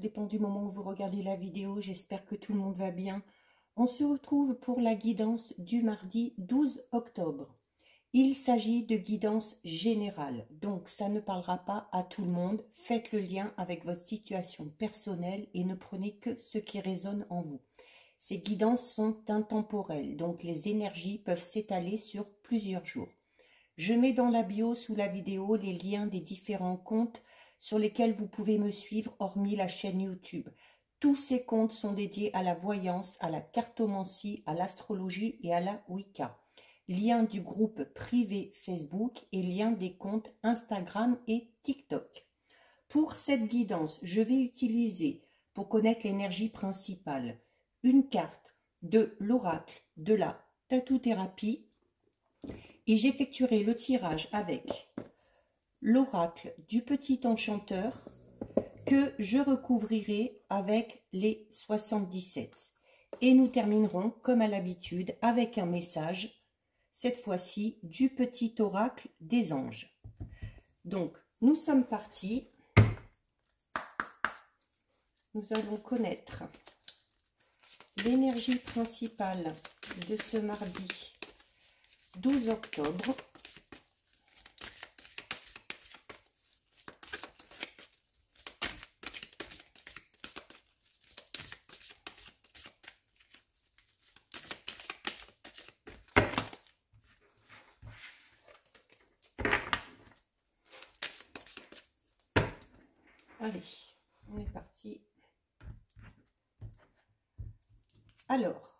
dépend du moment où vous regardez la vidéo. J'espère que tout le monde va bien. On se retrouve pour la guidance du mardi 12 octobre. Il s'agit de guidance générale, donc ça ne parlera pas à tout le monde. Faites le lien avec votre situation personnelle et ne prenez que ce qui résonne en vous. Ces guidances sont intemporelles, donc les énergies peuvent s'étaler sur plusieurs jours. Je mets dans la bio sous la vidéo les liens des différents comptes sur lesquels vous pouvez me suivre, hormis la chaîne YouTube. Tous ces comptes sont dédiés à la voyance, à la cartomancie, à l'astrologie et à la Wicca. Lien du groupe privé Facebook et lien des comptes Instagram et TikTok. Pour cette guidance, je vais utiliser, pour connaître l'énergie principale, une carte de l'oracle de la tatou-thérapie et j'effectuerai le tirage avec l'oracle du petit enchanteur que je recouvrirai avec les 77. Et nous terminerons, comme à l'habitude, avec un message, cette fois-ci, du petit oracle des anges. Donc, nous sommes partis. Nous allons connaître l'énergie principale de ce mardi 12 octobre. Allez, on est parti. Alors,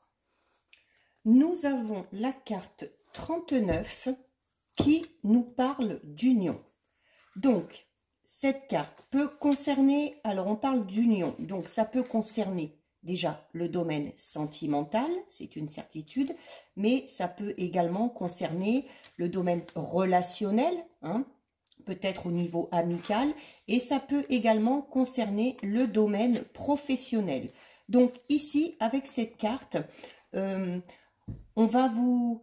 nous avons la carte 39 qui nous parle d'union. Donc, cette carte peut concerner, alors on parle d'union, donc ça peut concerner déjà le domaine sentimental, c'est une certitude, mais ça peut également concerner le domaine relationnel, hein, peut-être au niveau amical, et ça peut également concerner le domaine professionnel. Donc ici, avec cette carte, on va vous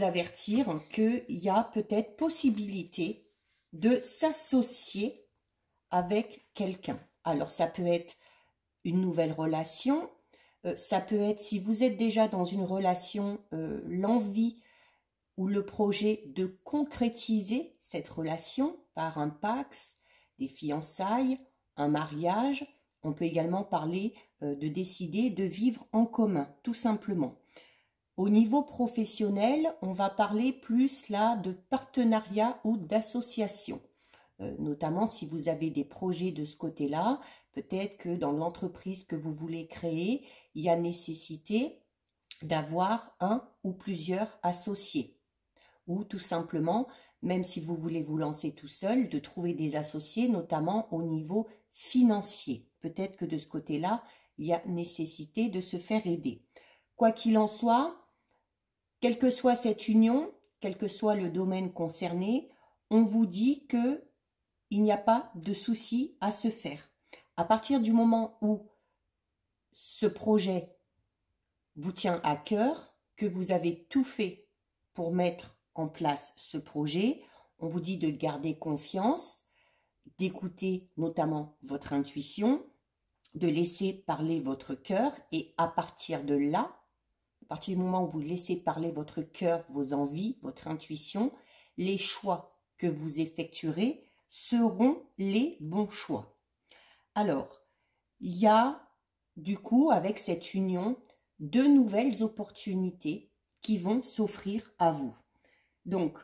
avertir qu'il y a peut-être possibilité de s'associer avec quelqu'un. Alors ça peut être une nouvelle relation, ça peut être, si vous êtes déjà dans une relation, l'envie ou le projet de concrétiser cette relation par un pax, des fiançailles, un mariage. On peut également parler de décider de vivre en commun, tout simplement. Au niveau professionnel, on va parler plus là de partenariat ou d'association. Notamment si vous avez des projets de ce côté-là, peut-être que dans l'entreprise que vous voulez créer, il y a nécessité d'avoir un ou plusieurs associés. Ou tout simplement, même si vous voulez vous lancer tout seul, de trouver des associés, notamment au niveau financier. Peut-être que de ce côté-là, il y a nécessité de se faire aider. Quoi qu'il en soit, quelle que soit cette union, quel que soit le domaine concerné, on vous dit qu'il n'y a pas de souci à se faire. À partir du moment où ce projet vous tient à cœur, que vous avez tout fait pour mettre en place ce projet, on vous dit de garder confiance, d'écouter notamment votre intuition, de laisser parler votre cœur et à partir de là, à partir du moment où vous laissez parler votre cœur, vos envies, votre intuition, les choix que vous effectuerez seront les bons choix. Alors, il y a du coup avec cette union de nouvelles opportunités qui vont s'offrir à vous. Donc,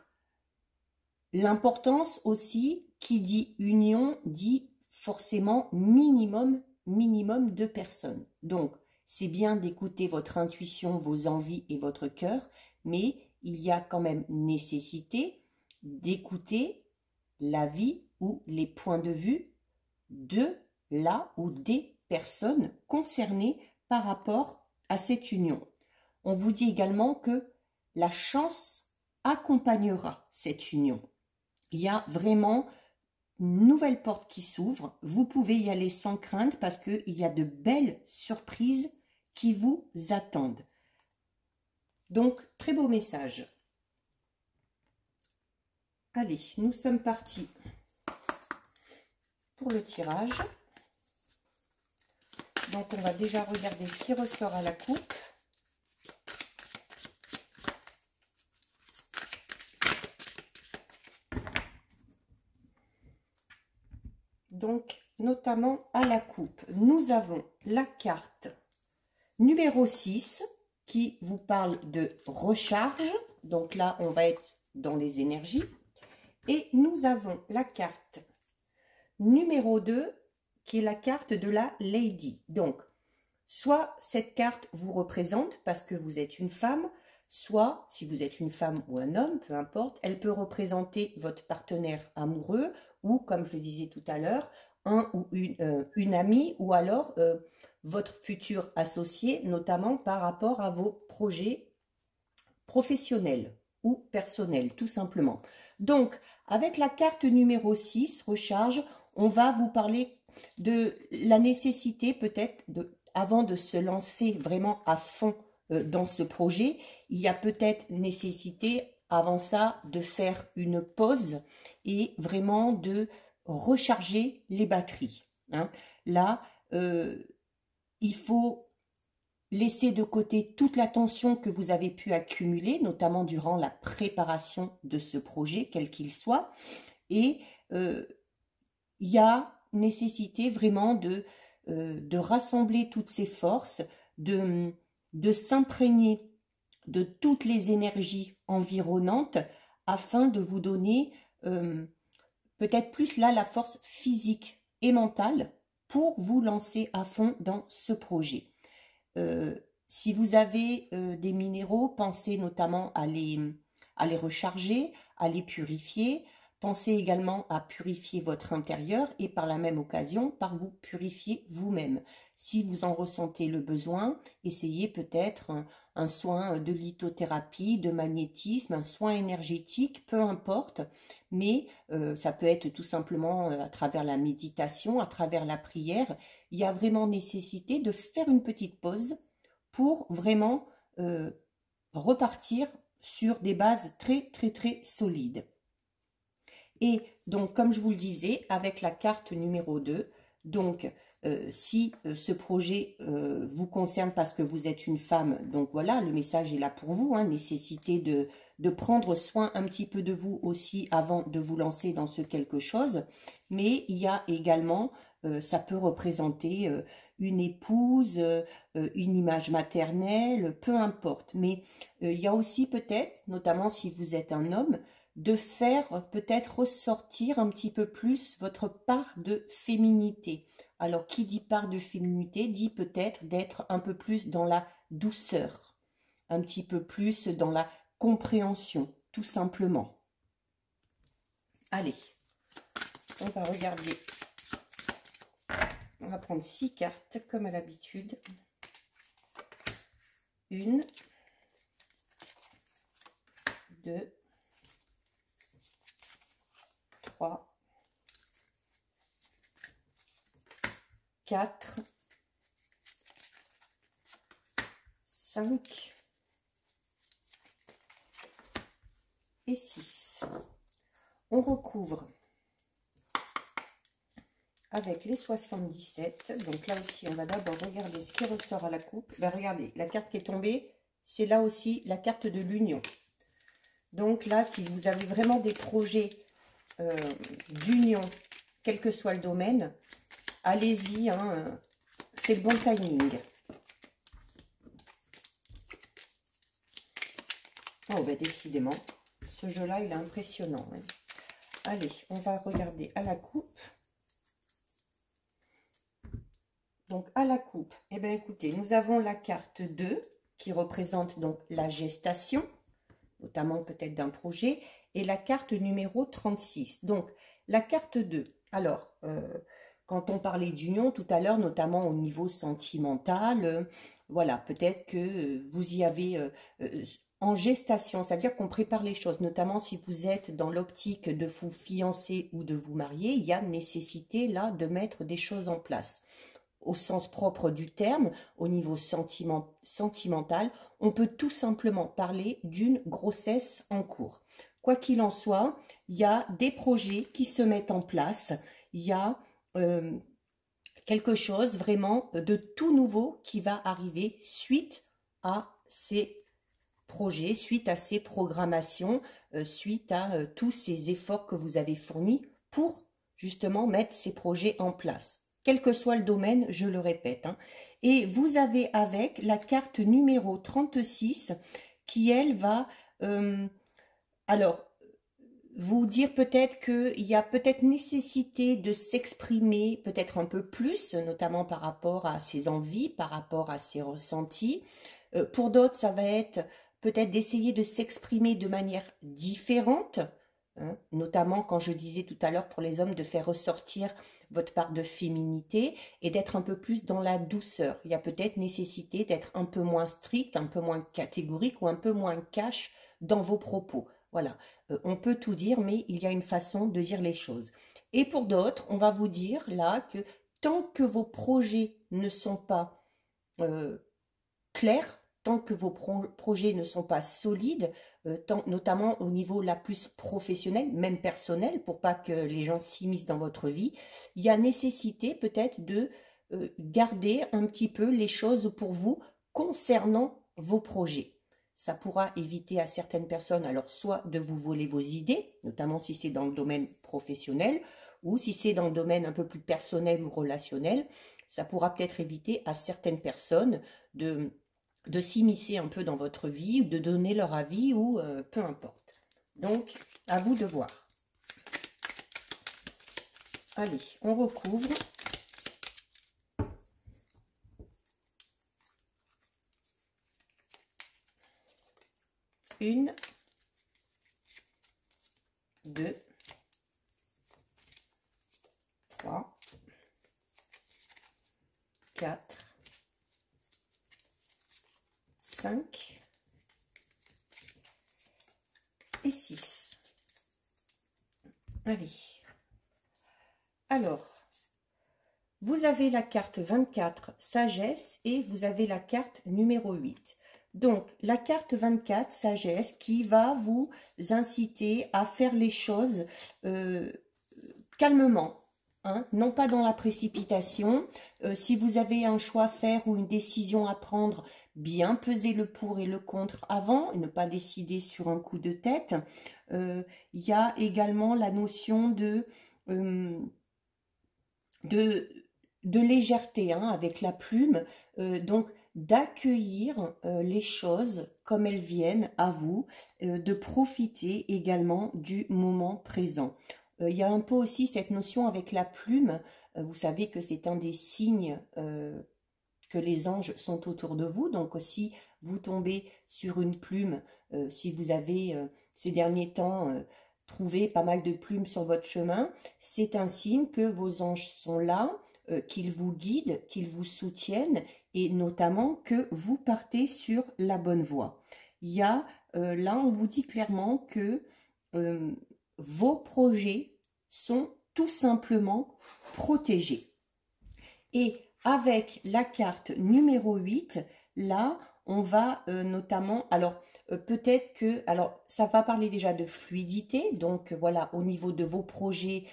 l'importance aussi, qui dit union, dit forcément minimum 2 personnes. Donc, c'est bien d'écouter votre intuition, vos envies et votre cœur, mais il y a quand même nécessité d'écouter l'avis ou les points de vue de la ou des personnes concernées par rapport à cette union. On vous dit également que la chance accompagnera cette union. Il y a vraiment une nouvelle porte qui s'ouvre. Vous pouvez y aller sans crainte parce qu'il y a de belles surprises qui vous attendent. Donc, très beau message. Allez, nous sommes partis. pour le tirage. Donc, on va déjà regarder ce qui ressort à la coupe. Donc, notamment à la coupe, nous avons la carte numéro 6 qui vous parle de recharge. Donc là, on va être dans les énergies. Et nous avons la carte numéro 2 qui est la carte de la Lady. Donc, soit cette carte vous représente parce que vous êtes une femme, soit, si vous êtes une femme ou un homme, peu importe, elle peut représenter votre partenaire amoureux ou, comme je le disais tout à l'heure, un ou une amie ou alors votre futur associé, notamment par rapport à vos projets professionnels ou personnels, tout simplement. Donc, avec la carte numéro 6, recharge, on va vous parler de la nécessité peut-être, avant de se lancer vraiment à fond dans ce projet, il y a peut-être nécessité avant ça de faire une pause et vraiment de recharger les batteries. Hein. Là, il faut laisser de côté toute la tension que vous avez pu accumuler, notamment durant la préparation de ce projet, quel qu'il soit. Et il y a nécessité vraiment de rassembler toutes ces forces, de s'imprégner de toutes les énergies environnantes afin de vous donner peut-être plus là la force physique et mentale pour vous lancer à fond dans ce projet. Si vous avez des minéraux, pensez notamment à les recharger, à les purifier. Pensez également à purifier votre intérieur et par la même occasion, par vous purifier vous-même. Si vous en ressentez le besoin, essayez peut-être un soin de lithothérapie, de magnétisme, un soin énergétique, peu importe. Mais ça peut être tout simplement à travers la méditation, à travers la prière. Il y a vraiment nécessité de faire une petite pause pour vraiment repartir sur des bases très solides. Et donc, comme je vous le disais, avec la carte numéro 2, donc si ce projet vous concerne parce que vous êtes une femme, donc voilà, le message est là pour vous, hein, nécessité de prendre soin un petit peu de vous aussi avant de vous lancer dans ce quelque chose. Mais il y a également, ça peut représenter une épouse, une image maternelle, peu importe. Mais il y a aussi peut-être, notamment si vous êtes un homme, de faire peut-être ressortir un petit peu plus votre part de féminité. Alors, qui dit part de féminité dit peut-être d'être un peu plus dans la douceur, un petit peu plus dans la compréhension, tout simplement. Allez, on va regarder. On va prendre 6 cartes, comme à l'habitude. 1, 2, 3, 4, 5 et 6. On recouvre avec les 77. Donc là aussi, on va d'abord regarder ce qui ressort à la coupe. Ben regardez, la carte qui est tombée, c'est là aussi la carte de l'union. Donc là, si vous avez vraiment des projets d'union, quel que soit le domaine, allez-y, hein, c'est le bon timing. Oh, ben décidément, ce jeu-là, il est impressionnant. Hein. Allez, on va regarder à la coupe. Donc, à la coupe, eh bien, écoutez, nous avons la carte 2 qui représente donc la gestation, notamment peut-être d'un projet, et la carte numéro 36. Donc, la carte 2. Alors, quand on parlait d'union tout à l'heure, notamment au niveau sentimental, voilà, peut-être que vous y avez en gestation, ça veut dire qu'on prépare les choses, notamment si vous êtes dans l'optique de vous fiancer ou de vous marier, il y a nécessité là de mettre des choses en place. Au sens propre du terme, au niveau sentimental, on peut tout simplement parler d'une grossesse en cours. Quoi qu'il en soit, il y a des projets qui se mettent en place, il y a euh, quelque chose vraiment de tout nouveau qui va arriver suite à ces projets, suite à ces programmations, suite à tous ces efforts que vous avez fournis pour justement mettre ces projets en place. Quel que soit le domaine, je le répète, hein. Et vous avez avec la carte numéro 36 qui, elle, va... alors, vous dire peut-être qu'il y a peut-être nécessité de s'exprimer peut-être un peu plus, notamment par rapport à ses envies, par rapport à ses ressentis. Pour d'autres, ça va être peut-être d'essayer de s'exprimer de manière différente, hein, notamment quand je disais tout à l'heure pour les hommes de faire ressortir votre part de féminité et d'être un peu plus dans la douceur. Il y a peut-être nécessité d'être un peu moins strict, un peu moins catégorique ou un peu moins cash dans vos propos. Voilà, on peut tout dire, mais il y a une façon de dire les choses. Et pour d'autres, on va vous dire là que tant que vos projets ne sont pas clairs, tant que vos projets ne sont pas solides, notamment au niveau la plus professionnel, même personnel, pour pas que les gens s'immiscent dans votre vie, il y a nécessité peut-être de garder un petit peu les choses pour vous concernant vos projets. Ça pourra éviter à certaines personnes, alors soit de vous voler vos idées, notamment si c'est dans le domaine professionnel, ou si c'est dans le domaine un peu plus personnel ou relationnel, ça pourra peut-être éviter à certaines personnes de s'immiscer un peu dans votre vie, ou de donner leur avis, ou peu importe. Donc, à vous de voir. Allez, on recouvre. Une, deux, trois, quatre, 5 et 6. Allez. Alors, vous avez la carte 24, sagesse, et vous avez la carte numéro 8. Donc, la carte 24, sagesse, qui va vous inciter à faire les choses calmement, hein, non pas dans la précipitation. Si vous avez un choix à faire ou une décision à prendre, bien peser le pour et le contre avant et ne pas décider sur un coup de tête. Il y a également la notion de légèreté, hein, avec la plume, donc d'accueillir les choses comme elles viennent à vous, de profiter également du moment présent. Il y a un peu aussi cette notion avec la plume, vous savez que c'est un des signes que les anges sont autour de vous, donc si vous tombez sur une plume, si vous avez ces derniers temps trouvé pas mal de plumes sur votre chemin, c'est un signe que vos anges sont là, qu'ils vous guident, qu'ils vous soutiennent et notamment que vous partez sur la bonne voie. Il y a, là on vous dit clairement que vos projets sont tout simplement protégés. Et avec la carte numéro 8, là, on va notamment, alors peut-être que, alors ça va parler déjà de fluidité, donc voilà, au niveau de vos projets,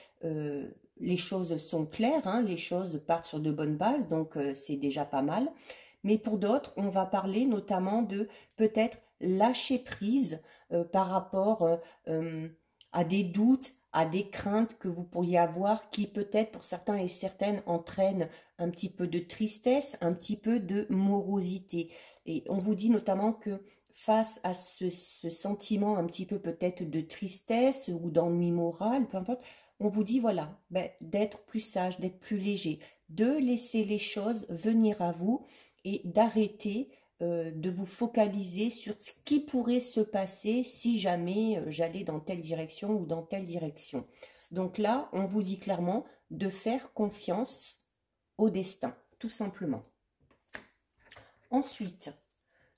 les choses sont claires, hein, les choses partent sur de bonnes bases, donc c'est déjà pas mal. Mais pour d'autres, on va parler notamment de peut-être lâcher prise par rapport à des doutes, à des craintes que vous pourriez avoir qui peut-être pour certains et certaines entraînent un petit peu de tristesse, un petit peu de morosité. Et on vous dit notamment que face à ce sentiment un petit peu peut-être de tristesse ou d'ennui moral, peu importe, on vous dit voilà, ben, d'être plus sage, d'être plus léger, de laisser les choses venir à vous et d'arrêter de vous focaliser sur ce qui pourrait se passer si jamais j'allais dans telle direction ou dans telle direction. Donc là, on vous dit clairement de faire confiance au destin, tout simplement. Ensuite,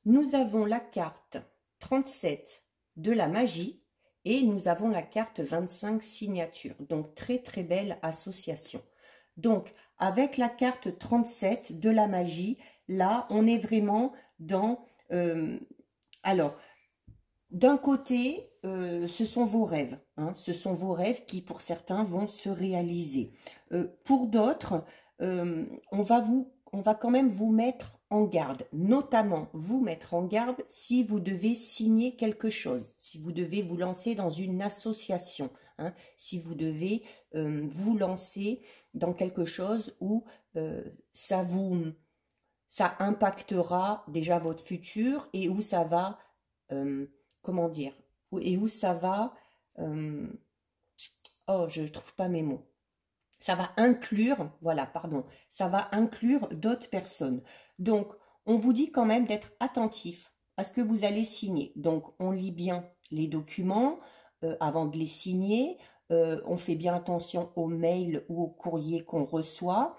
nous avons la carte 37 de la magie et nous avons la carte 25 signature. Donc, très très belle association. Donc, avec la carte 37 de la magie, là, on est vraiment dans... alors, d'un côté, ce sont vos rêves. Hein, ce sont vos rêves qui, pour certains, vont se réaliser. Pour d'autres, on va quand même vous mettre en garde, notamment vous mettre en garde si vous devez signer quelque chose, si vous devez vous lancer dans une association, hein, si vous devez vous lancer dans quelque chose où ça impactera déjà votre futur et où ça va, comment dire, et où ça va, oh, je ne trouve pas mes mots. Ça va inclure, voilà, pardon, ça va inclure d'autres personnes. Donc, on vous dit quand même d'être attentif à ce que vous allez signer. Donc, on lit bien les documents avant de les signer. On fait bien attention aux mails ou aux courriers qu'on reçoit.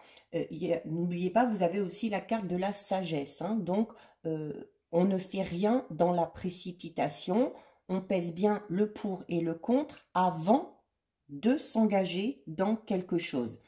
N'oubliez pas, vous avez aussi la carte de la sagesse, hein. Donc, on ne fait rien dans la précipitation. On pèse bien le pour et le contre avant de s'engager dans quelque chose.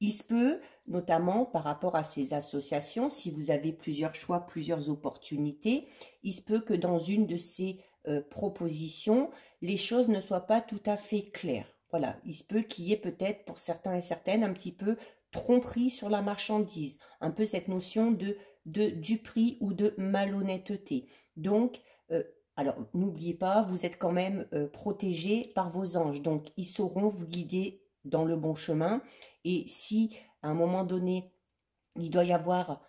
Il se peut, notamment par rapport à ces associations, si vous avez plusieurs choix, plusieurs opportunités, il se peut que dans une de ces propositions, les choses ne soient pas tout à fait claires. Voilà, il se peut qu'il y ait peut-être pour certains et certaines un petit peu tromperie sur la marchandise, un peu cette notion du prix ou de malhonnêteté. Donc, alors, n'oubliez pas, vous êtes quand même protégé par vos anges, donc ils sauront vous guider dans le bon chemin. Et si, à un moment donné, il doit y avoir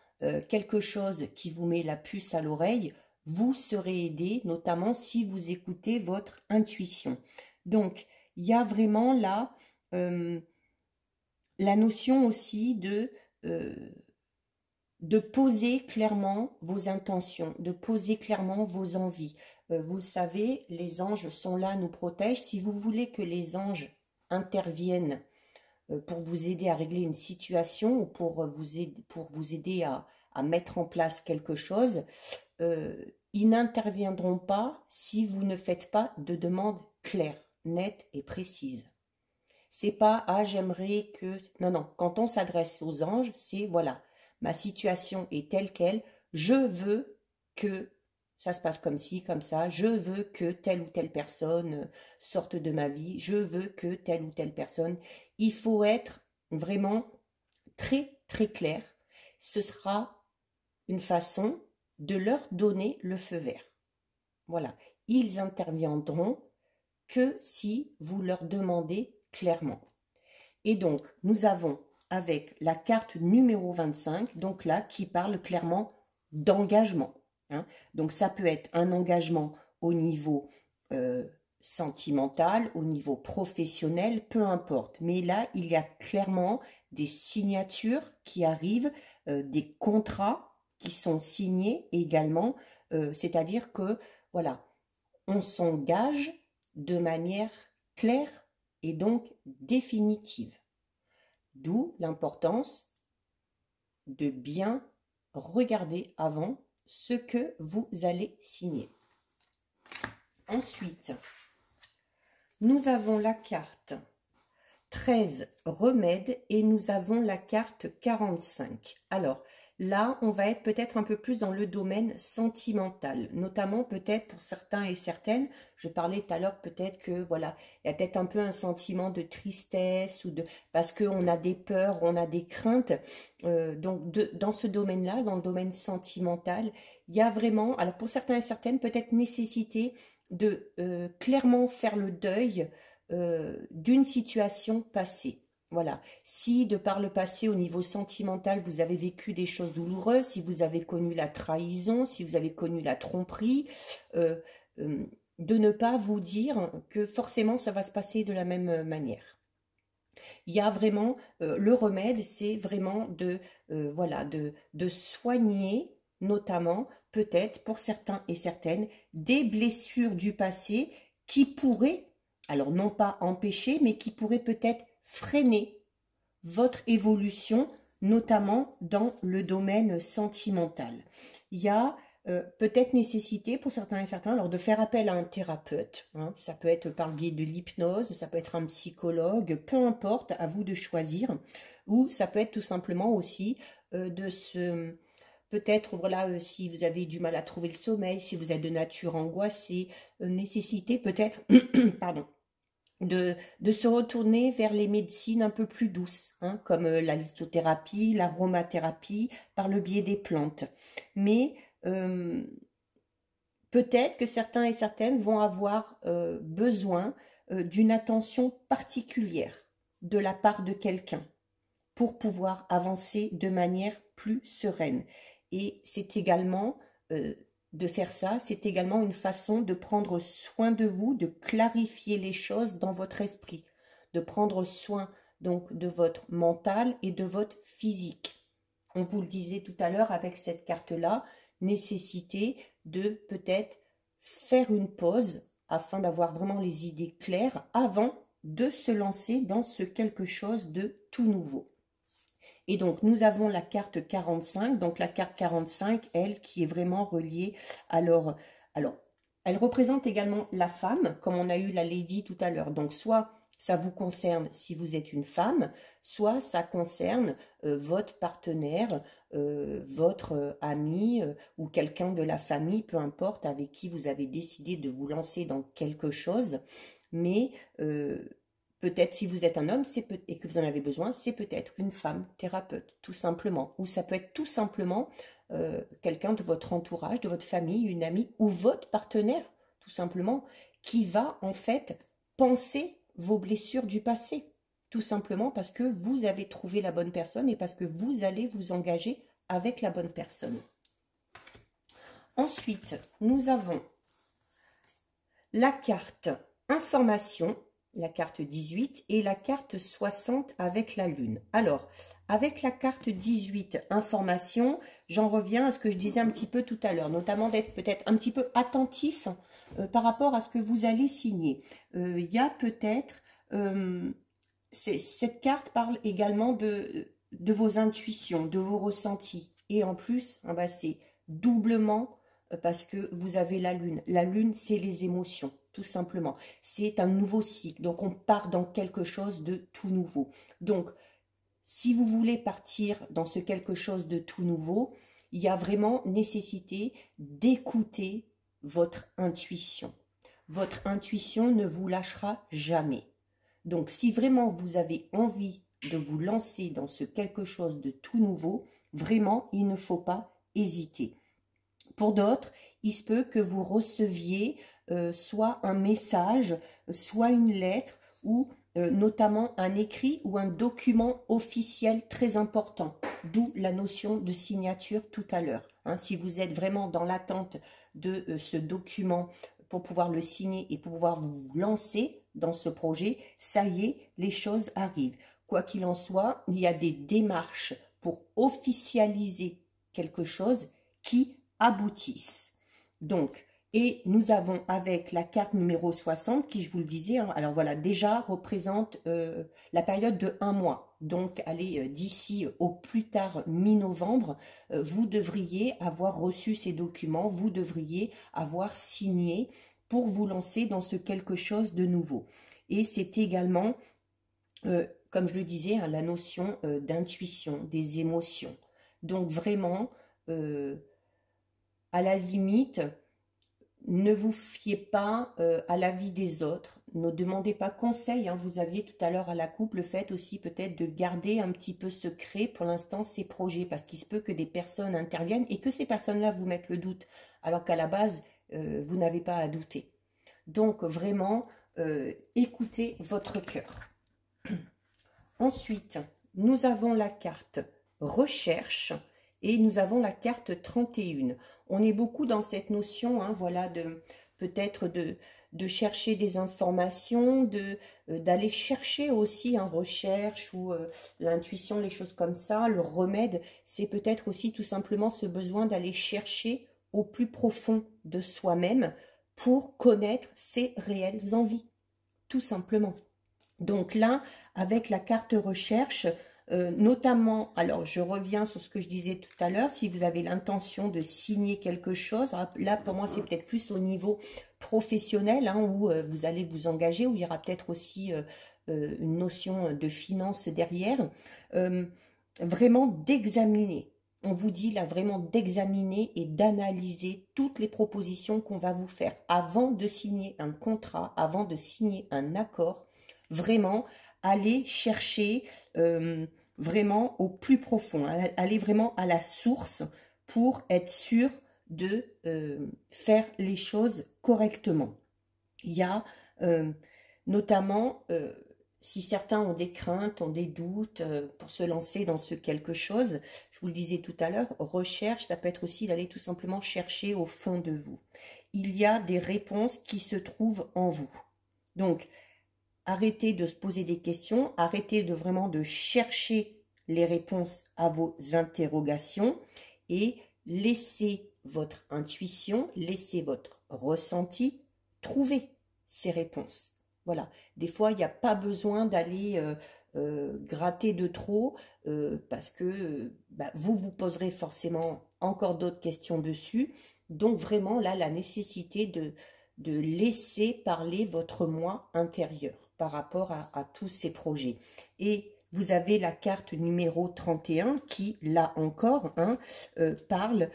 quelque chose qui vous met la puce à l'oreille, vous serez aidé, notamment si vous écoutez votre intuition. Donc, il y a vraiment là la notion aussi de poser clairement vos intentions, de poser clairement vos envies. Vous le savez, les anges sont là, nous protègent. Si vous voulez que les anges interviennent pour vous aider à régler une situation ou pour vous aider à mettre en place quelque chose, ils n'interviendront pas si vous ne faites pas de demande claire, nette et précise. C'est pas « ah, j'aimerais que… » Non, non, quand on s'adresse aux anges, c'est « voilà, ma situation est telle qu'elle, je veux que ça se passe comme ci, comme ça, je veux que telle ou telle personne sorte de ma vie, je veux que telle ou telle personne… » Il faut être vraiment très, très clair. Ce sera une façon de leur donner le feu vert. Voilà, ils interviendront que si vous leur demandez clairement. Et donc, nous avons avec la carte numéro 25, donc là, qui parle clairement d'engagement, hein. Donc, ça peut être un engagement au niveau sentimental, au niveau professionnel, peu importe. Mais là, il y a clairement des signatures qui arrivent, des contrats qui sont signés également, c'est-à-dire que, voilà, on s'engage de manière claire et donc définitive. D'où l'importance de bien regarder avant ce que vous allez signer. Ensuite, nous avons la carte 13 remèdes et nous avons la carte 45. Alors, là, on va être peut-être un peu plus dans le domaine sentimental, notamment peut-être pour certains et certaines. Je parlais tout à l'heure peut-être que voilà, il y a peut-être un peu un sentiment de tristesse ou parce qu'on a des peurs, on a des craintes. Donc dans ce domaine-là, dans le domaine sentimental, il y a vraiment, alors pour certains et certaines, peut-être nécessité de clairement faire le deuil d'une situation passée. Voilà, si de par le passé au niveau sentimental vous avez vécu des choses douloureuses, si vous avez connu la trahison, si vous avez connu la tromperie, de ne pas vous dire que forcément ça va se passer de la même manière. Il y a vraiment, le remède, c'est vraiment voilà, de soigner notamment peut-être pour certains et certaines des blessures du passé qui pourraient, alors non pas empêcher, mais qui pourraient peut-être freiner votre évolution, notamment dans le domaine sentimental. Il y a peut-être nécessité pour certains et certains alors de faire appel à un thérapeute, hein. Ça peut être par le biais de l'hypnose, ça peut être un psychologue, peu importe, à vous de choisir, ou ça peut être tout simplement aussi peut-être, voilà, si vous avez du mal à trouver le sommeil, si vous êtes de nature angoissée, nécessité peut-être, pardon, de se retourner vers les médecines un peu plus douces, hein, comme la lithothérapie, l'aromathérapie, par le biais des plantes. Mais peut-être que certains et certaines vont avoir besoin d'une attention particulière de la part de quelqu'un pour pouvoir avancer de manière plus sereine. Et c'est également, de faire ça, c'est également une façon de prendre soin de vous, de clarifier les choses dans votre esprit, de prendre soin donc de votre mental et de votre physique. On vous le disait tout à l'heure avec cette carte-là, nécessité de peut-être faire une pause afin d'avoir vraiment les idées claires avant de se lancer dans ce quelque chose de tout nouveau. Et donc, nous avons la carte 45. Donc, la carte 45, elle, qui est vraiment reliée. Alors, elle représente également la femme, comme on a eu la Lady tout à l'heure. Donc, soit ça vous concerne si vous êtes une femme, soit ça concerne votre partenaire, votre ami ou quelqu'un de la famille, peu importe, avec qui vous avez décidé de vous lancer dans quelque chose. Mais peut-être si vous êtes un homme et que vous en avez besoin, c'est peut-être une femme thérapeute, tout simplement. Ou ça peut être tout simplement quelqu'un de votre entourage, de votre famille, une amie ou votre partenaire, tout simplement, qui va en fait penser vos blessures du passé. Tout simplement parce que vous avez trouvé la bonne personne et parce que vous allez vous engager avec la bonne personne. Ensuite, nous avons la carte information, la carte 18 et la carte 60 avec la lune. Alors, avec la carte 18 information, j'en reviens à ce que je disais un petit peu tout à l'heure, notamment d'être peut-être un petit peu attentif par rapport à ce que vous allez signer. Il y a peut-être, cette carte parle également de vos intuitions, de vos ressentis. Et en plus, bah, c'est doublement parce que vous avez la lune. La lune, c'est les émotions, tout simplement. C'est un nouveau cycle. Donc, on part dans quelque chose de tout nouveau. Donc, si vous voulez partir dans ce quelque chose de tout nouveau, il y a vraiment nécessité d'écouter votre intuition. Votre intuition ne vous lâchera jamais. Donc, si vraiment vous avez envie de vous lancer dans ce quelque chose de tout nouveau, vraiment, il ne faut pas hésiter. Pour d'autres, il se peut que vous receviez soit un message, soit une lettre ou notamment un écrit ou un document officiel très important, d'où la notion de signature tout à l'heure. Hein, si vous êtes vraiment dans l'attente de ce document pour pouvoir le signer et pour pouvoir vous lancer dans ce projet, ça y est, les choses arrivent. Quoi qu'il en soit, il y a des démarches pour officialiser quelque chose qui aboutissent. Donc, et nous avons avec la carte numéro 60, qui, je vous le disais, hein, alors voilà, déjà représente la période de 1 mois. Donc, allez, d'ici au plus tard mi-novembre, vous devriez avoir reçu ces documents, vous devriez avoir signé pour vous lancer dans ce quelque chose de nouveau. Et c'est également, comme je le disais, hein, la notion d'intuition, des émotions. Donc, vraiment, à la limite, ne vous fiez pas à l'avis des autres, ne demandez pas conseil. Hein. Vous aviez tout à l'heure à la coupe le fait aussi peut-être de garder un petit peu secret pour l'instant ces projets, parce qu'il se peut que des personnes interviennent et que ces personnes-là vous mettent le doute, alors qu'à la base, vous n'avez pas à douter. Donc vraiment, écoutez votre cœur. Ensuite, nous avons la carte recherche. Et nous avons la carte 31. On est beaucoup dans cette notion, hein, voilà, de peut-être de chercher des informations, d'aller chercher aussi en recherche ou l'intuition, les choses comme ça. Le remède, c'est peut-être aussi tout simplement ce besoin d'aller chercher au plus profond de soi-même pour connaître ses réelles envies, tout simplement. Donc là, avec la carte recherche, notamment, alors je reviens sur ce que je disais tout à l'heure, si vous avez l'intention de signer quelque chose, là pour moi c'est peut-être plus au niveau professionnel, hein, où vous allez vous engager, où il y aura peut-être aussi une notion de finance derrière, vraiment d'examiner. On vous dit là vraiment d'examiner et d'analyser toutes les propositions qu'on va vous faire avant de signer un contrat, avant de signer un accord. Vraiment, allez chercher vraiment au plus profond, allez vraiment à la source pour être sûr de faire les choses correctement. Il y a notamment, si certains ont des craintes, ont des doutes pour se lancer dans ce quelque chose, je vous le disais tout à l'heure, recherche, ça peut être aussi d'aller tout simplement chercher au fond de vous. Il y a des réponses qui se trouvent en vous. Donc, arrêtez de se poser des questions, arrêtez de vraiment de chercher les réponses à vos interrogations et laissez votre intuition, laissez votre ressenti trouver ces réponses. Voilà, des fois, il n'y a pas besoin d'aller gratter de trop parce que vous vous poserez forcément encore d'autres questions dessus. Donc vraiment, là, la nécessité de laisser parler votre moi intérieur par rapport à tous ces projets. Et vous avez la carte numéro 31 qui, là encore, parle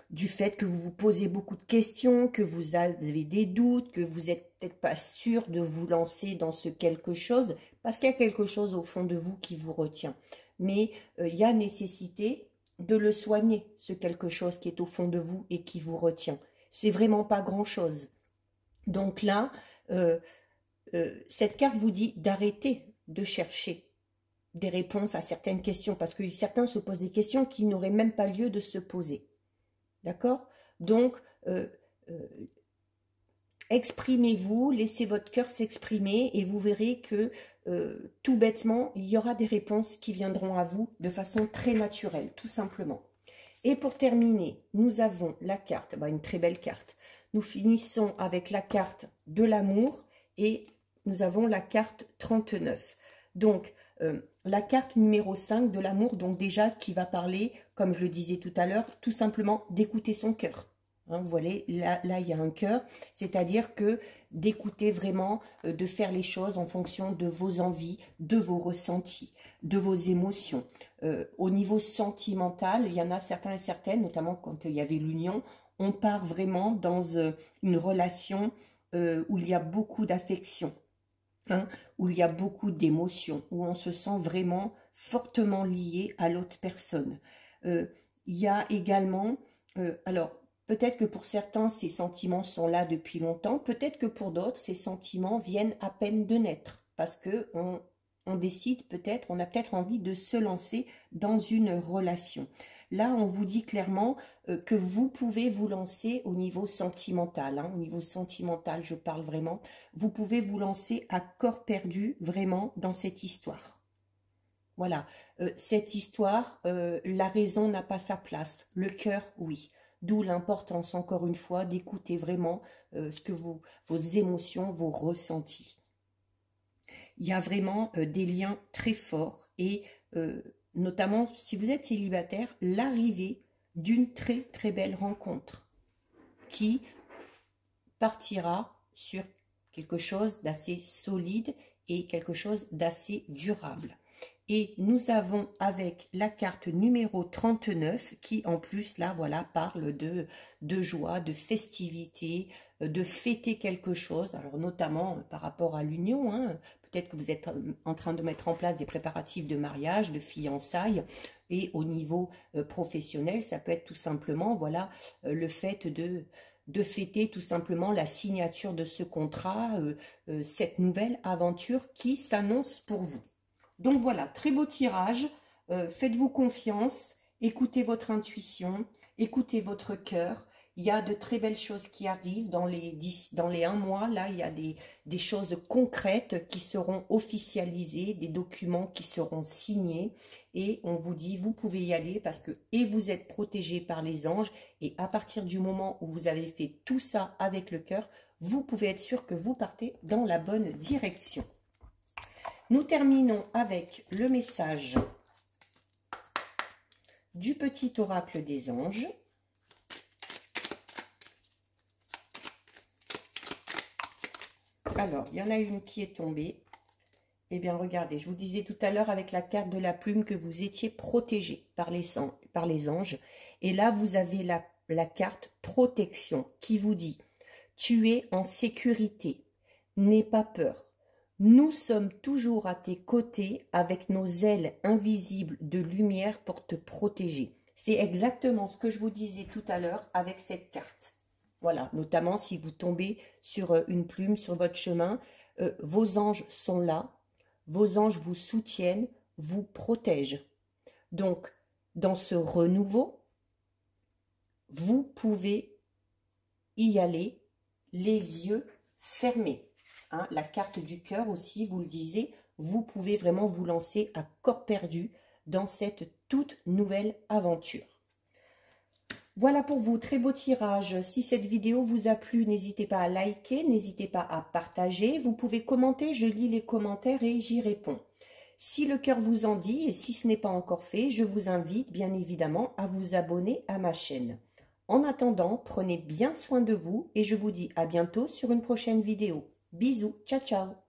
du fait que vous vous posez beaucoup de questions, que vous avez des doutes, que vous n'êtes peut-être pas sûr de vous lancer dans ce quelque chose, parce qu'il y a quelque chose au fond de vous qui vous retient. Mais il y a nécessité de le soigner, ce quelque chose qui est au fond de vous et qui vous retient. C'est vraiment pas grand-chose. Donc là, cette carte vous dit d'arrêter de chercher des réponses à certaines questions, parce que certains se posent des questions qui n'auraient même pas lieu de se poser. D'accord? Donc, exprimez-vous, laissez votre cœur s'exprimer et vous verrez que tout bêtement, il y aura des réponses qui viendront à vous de façon très naturelle, tout simplement. Et pour terminer, nous avons la carte, une très belle carte. Nous finissons avec la carte de l'amour et nous avons la carte 39. Donc, la carte numéro 5 de l'amour, donc déjà qui va parler, comme je le disais tout à l'heure, tout simplement d'écouter son cœur. Hein, vous voyez, là, il y a un cœur, c'est-à-dire que d'écouter vraiment, de faire les choses en fonction de vos envies, de vos ressentis, de vos émotions. Au niveau sentimental, il y en a certains et certaines, notamment quand il y avait l'union, on part vraiment dans une relation où il y a beaucoup d'affection. Où il y a beaucoup d'émotions, où on se sent vraiment fortement lié à l'autre personne. Il y a également, alors peut-être que pour certains, ces sentiments sont là depuis longtemps, peut-être que pour d'autres, ces sentiments viennent à peine de naître, parce que on décide peut-être, on a peut-être envie de se lancer dans une relation. Là, on vous dit clairement que vous pouvez vous lancer au niveau sentimental. Au niveau sentimental, je parle vraiment. Vous pouvez vous lancer à corps perdu, vraiment, dans cette histoire. Voilà. Cette histoire, la raison n'a pas sa place. Le cœur, oui. D'où l'importance, encore une fois, d'écouter vraiment ce que vos émotions, vos ressentis. Il y a vraiment des liens très forts et notamment, si vous êtes célibataire, l'arrivée d'une très très belle rencontre qui partira sur quelque chose d'assez solide et quelque chose d'assez durable. Et nous avons avec la carte numéro 39 qui en plus là voilà parle de joie, de festivité, de fêter quelque chose, alors notamment par rapport à l'union, peut-être que vous êtes en train de mettre en place des préparatifs de mariage, de fiançailles, et au niveau professionnel, ça peut être tout simplement voilà le fait de fêter tout simplement la signature de ce contrat, cette nouvelle aventure qui s'annonce pour vous. Donc voilà, très beau tirage, faites-vous confiance, écoutez votre intuition, écoutez votre cœur. Il y a de très belles choses qui arrivent dans les 1 mois. Là, il y a des choses concrètes qui seront officialisées, des documents qui seront signés. Et on vous dit, vous pouvez y aller parce que et vous êtes protégé par les anges. Et à partir du moment où vous avez fait tout ça avec le cœur, vous pouvez être sûr que vous partez dans la bonne direction. Nous terminons avec le message du petit oracle des anges. Alors, il y en a une qui est tombée. Eh bien, regardez, je vous disais tout à l'heure avec la carte de la plume que vous étiez protégé par les anges. Et là, vous avez la carte protection qui vous dit « Tu es en sécurité, n'aie pas peur. Nous sommes toujours à tes côtés avec nos ailes invisibles de lumière pour te protéger. C'est exactement ce que je vous disais tout à l'heure avec cette carte. Voilà, notamment si vous tombez sur une plume sur votre chemin, vos anges sont là, vos anges vous soutiennent, vous protègent. Donc, dans ce renouveau, vous pouvez y aller les yeux fermés. Hein, la carte du cœur aussi, vous le disiez, vous pouvez vraiment vous lancer à corps perdu dans cette toute nouvelle aventure. Voilà pour vous, très beau tirage. Si cette vidéo vous a plu, n'hésitez pas à liker, n'hésitez pas à partager. Vous pouvez commenter, je lis les commentaires et j'y réponds. Si le cœur vous en dit et si ce n'est pas encore fait, je vous invite bien évidemment à vous abonner à ma chaîne. En attendant, prenez bien soin de vous et je vous dis à bientôt sur une prochaine vidéo. Bisous, ciao ciao.